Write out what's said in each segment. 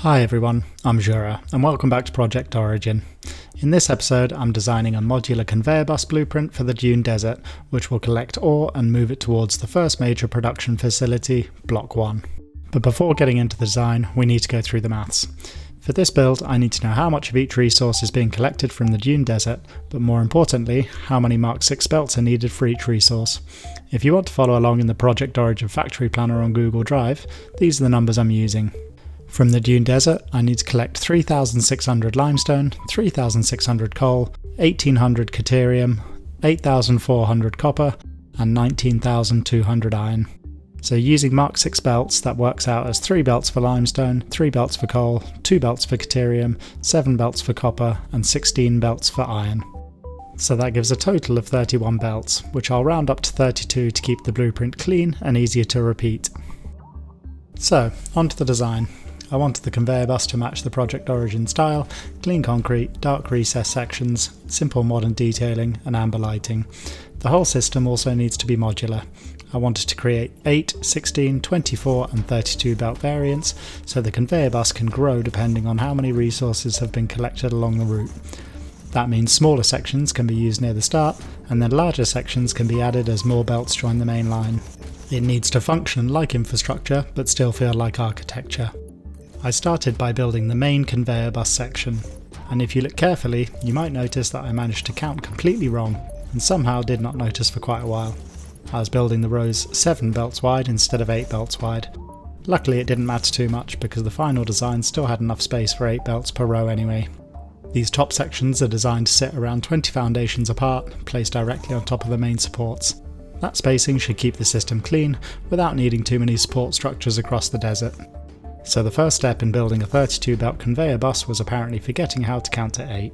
Hi everyone, I'm Jura, and welcome back to Project Origin. In this episode, I'm designing a modular conveyor bus blueprint for the Dune Desert, which will collect ore and move it towards the first major production facility, Block 1. But before getting into the design, we need to go through the maths. For this build, I need to know how much of each resource is being collected from the Dune Desert, but more importantly, how many Mark 6 belts are needed for each resource. If you want to follow along in the Project Origin factory planner on Google Drive, these are the numbers I'm using. From the Dune Desert, I need to collect 3,600 limestone, 3,600 coal, 1,800 caterium, 8,400 copper, and 19,200 iron. So using Mark 6 belts, that works out as 3 belts for limestone, 3 belts for coal, 2 belts for caterium, 7 belts for copper, and 16 belts for iron. So that gives a total of 31 belts, which I'll round up to 32 to keep the blueprint clean and easier to repeat. So, onto the design. I wanted the conveyor bus to match the Project Origin style, clean concrete, dark recess sections, simple modern detailing, and amber lighting. The whole system also needs to be modular. I wanted to create 8, 16, 24 and 32 belt variants, so the conveyor bus can grow depending on how many resources have been collected along the route. That means smaller sections can be used near the start, and then larger sections can be added as more belts join the main line. It needs to function like infrastructure, but still feel like architecture. I started by building the main conveyor bus section, and if you look carefully, you might notice that I managed to count completely wrong, and somehow did not notice for quite a while. I was building the rows 7 belts wide instead of 8 belts wide. Luckily it didn't matter too much because the final design still had enough space for 8 belts per row anyway. These top sections are designed to sit around 20 foundations apart, placed directly on top of the main supports. That spacing should keep the system clean without needing too many support structures across the desert. So the first step in building a 32 belt conveyor bus was apparently forgetting how to count to 8.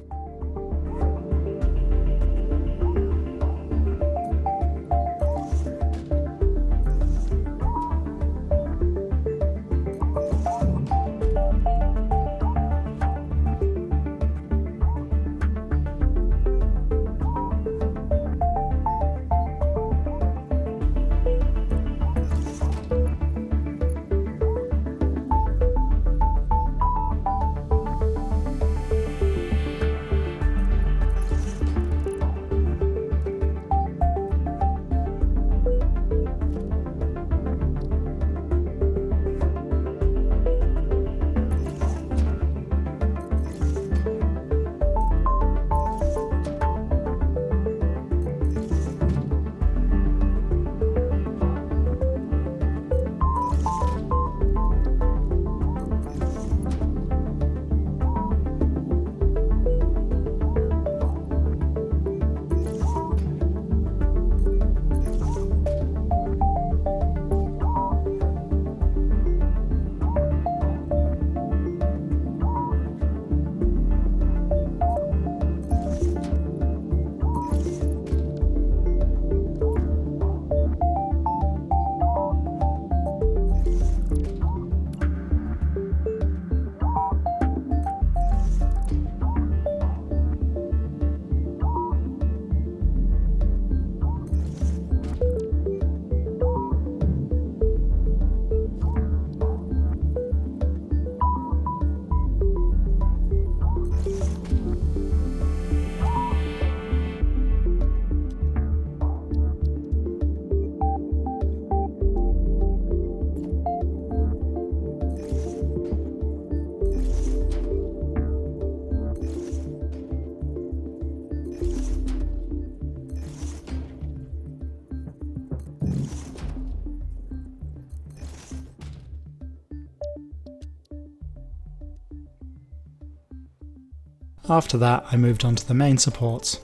After that, I moved on to the main supports.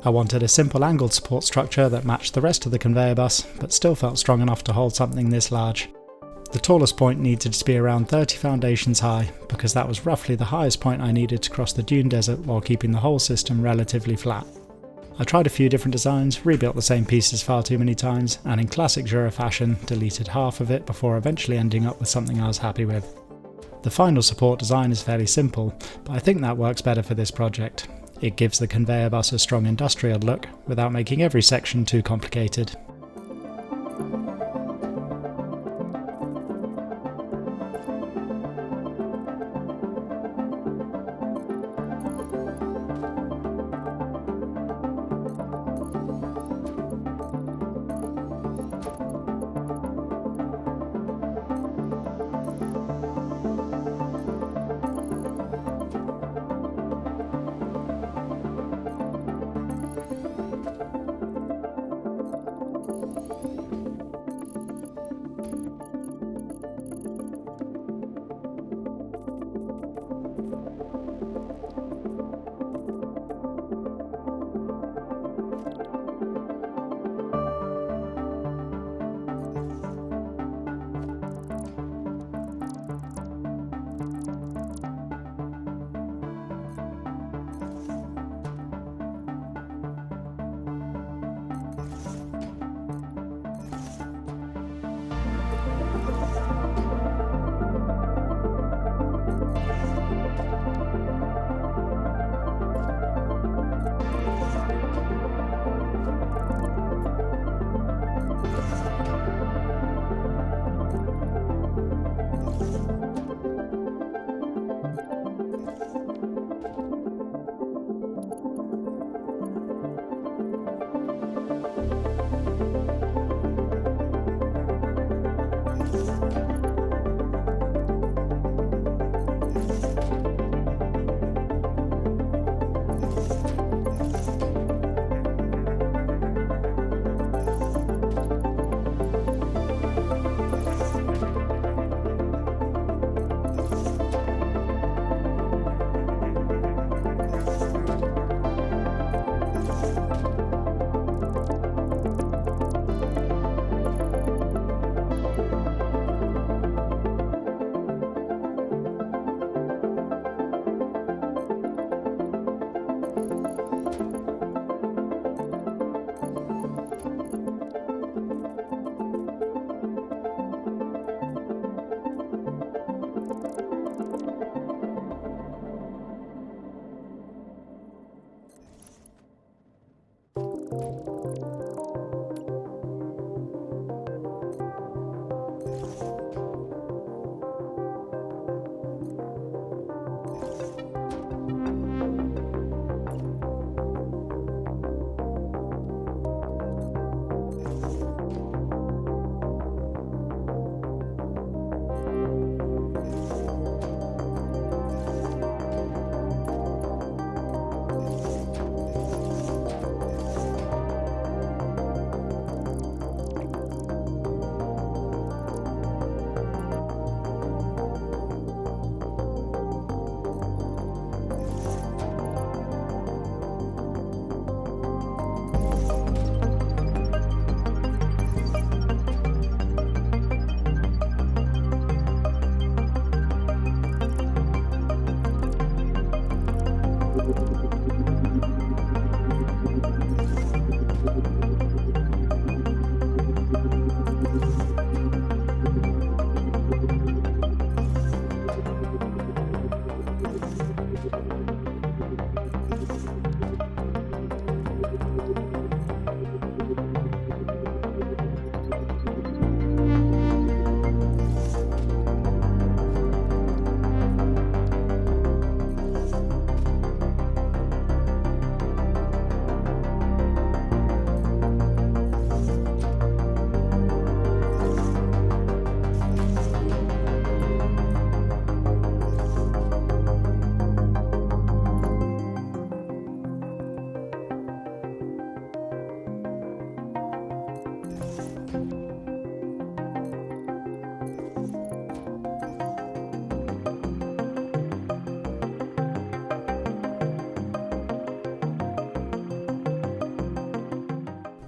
I wanted a simple angled support structure that matched the rest of the conveyor bus, but still felt strong enough to hold something this large. The tallest point needed to be around 30 foundations high, because that was roughly the highest point I needed to cross the Dune Desert while keeping the whole system relatively flat. I tried a few different designs, rebuilt the same pieces far too many times, and in classic Jura fashion, deleted half of it before eventually ending up with something I was happy with. The final support design is fairly simple, but I think that works better for this project. It gives the conveyor bus a strong industrial look, without making every section too complicated.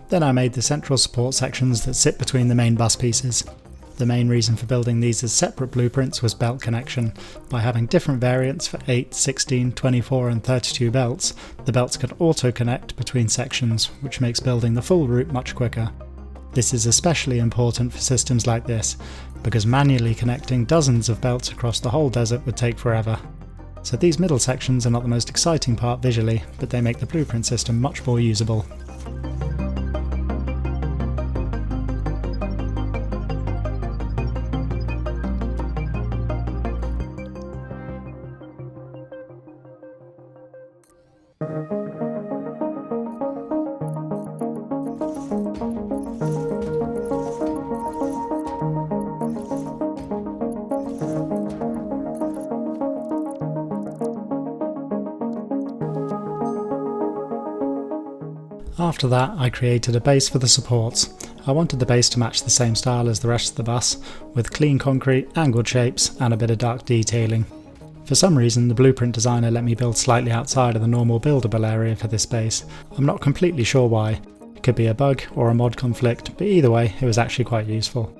Then I made the central support sections that sit between the main bus pieces. The main reason for building these as separate blueprints was belt connection. By having different variants for 8, 16, 24 and 32 belts, the belts can auto-connect between sections, which makes building the full route much quicker. This is especially important for systems like this, because manually connecting dozens of belts across the whole desert would take forever. So these middle sections are not the most exciting part visually, but they make the blueprint system much more usable. After that, I created a base for the supports. I wanted the base to match the same style as the rest of the bus, with clean concrete, angled shapes and a bit of dark detailing. For some reason, the blueprint designer let me build slightly outside of the normal buildable area for this base. I'm not completely sure why. It could be a bug or a mod conflict, but either way, it was actually quite useful.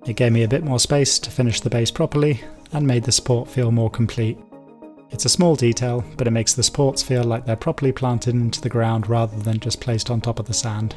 It gave me a bit more space to finish the base properly, and made the support feel more complete. It's a small detail, but it makes the supports feel like they're properly planted into the ground rather than just placed on top of the sand.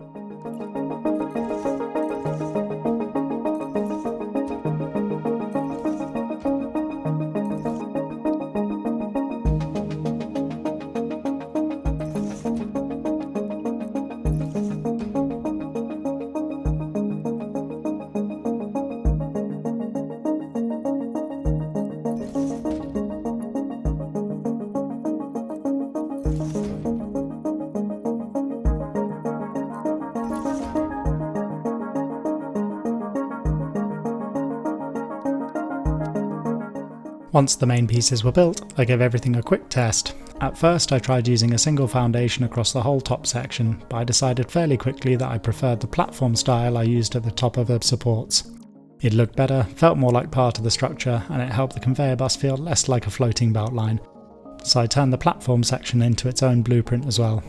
Once the main pieces were built, I gave everything a quick test. At first I tried using a single foundation across the whole top section, but I decided fairly quickly that I preferred the platform style I used at the top of the supports. It looked better, felt more like part of the structure, and it helped the conveyor bus feel less like a floating belt line. So I turned the platform section into its own blueprint as well.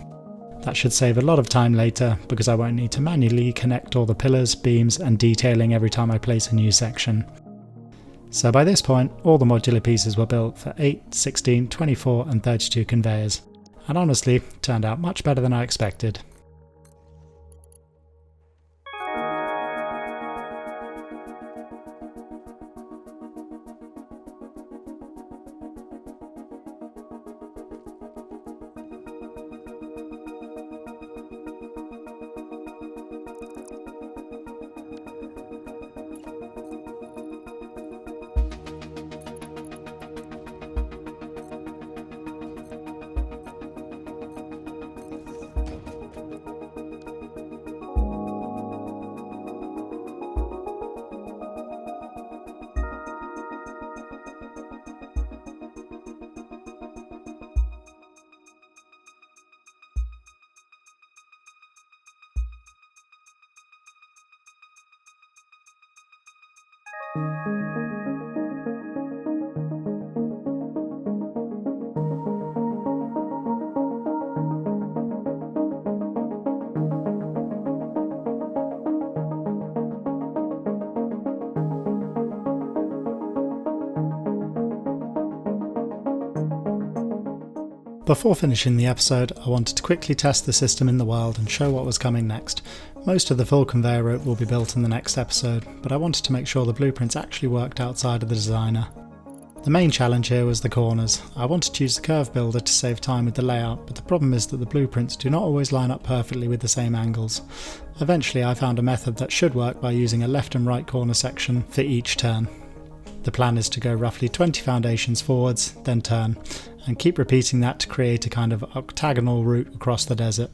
That should save a lot of time later, because I won't need to manually connect all the pillars, beams and detailing every time I place a new section. So by this point, all the modular pieces were built for 8, 16, 24 and 32 conveyors, and honestly, turned out much better than I expected. Before finishing the episode, I wanted to quickly test the system in the wild and show what was coming next. Most of the full conveyor route will be built in the next episode, but I wanted to make sure the blueprints actually worked outside of the designer. The main challenge here was the corners. I wanted to use the curve builder to save time with the layout, but the problem is that the blueprints do not always line up perfectly with the same angles. Eventually I found a method that should work by using a left and right corner section for each turn. The plan is to go roughly 20 foundations forwards, then turn, and keep repeating that to create a kind of octagonal route across the desert.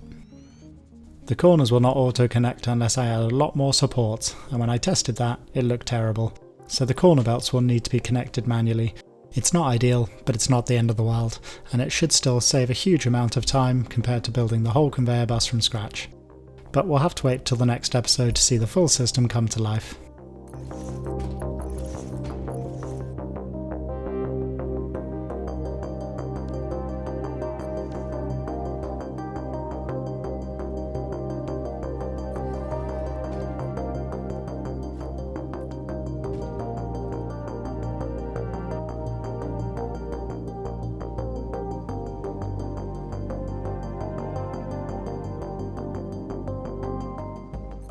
The corners will not auto-connect unless I add a lot more support, and when I tested that, it looked terrible. So the corner belts will need to be connected manually. It's not ideal, but it's not the end of the world, and it should still save a huge amount of time compared to building the whole conveyor bus from scratch. But we'll have to wait till the next episode to see the full system come to life.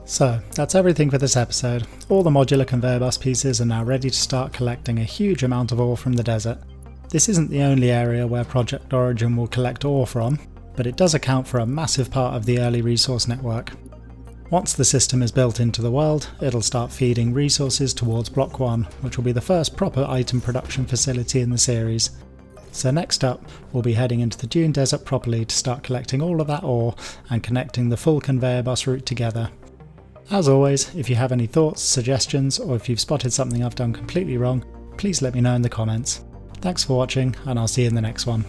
So, that's everything for this episode. All the modular conveyor bus pieces are now ready to start collecting a huge amount of ore from the desert. This isn't the only area where Project Origin will collect ore from, but it does account for a massive part of the early resource network. Once the system is built into the world, it'll start feeding resources towards Block 1, which will be the first proper item production facility in the series. So next up, we'll be heading into the Dune Desert properly to start collecting all of that ore and connecting the full conveyor bus route together. As always, if you have any thoughts, suggestions, or if you've spotted something I've done completely wrong, please let me know in the comments. Thanks for watching, and I'll see you in the next one.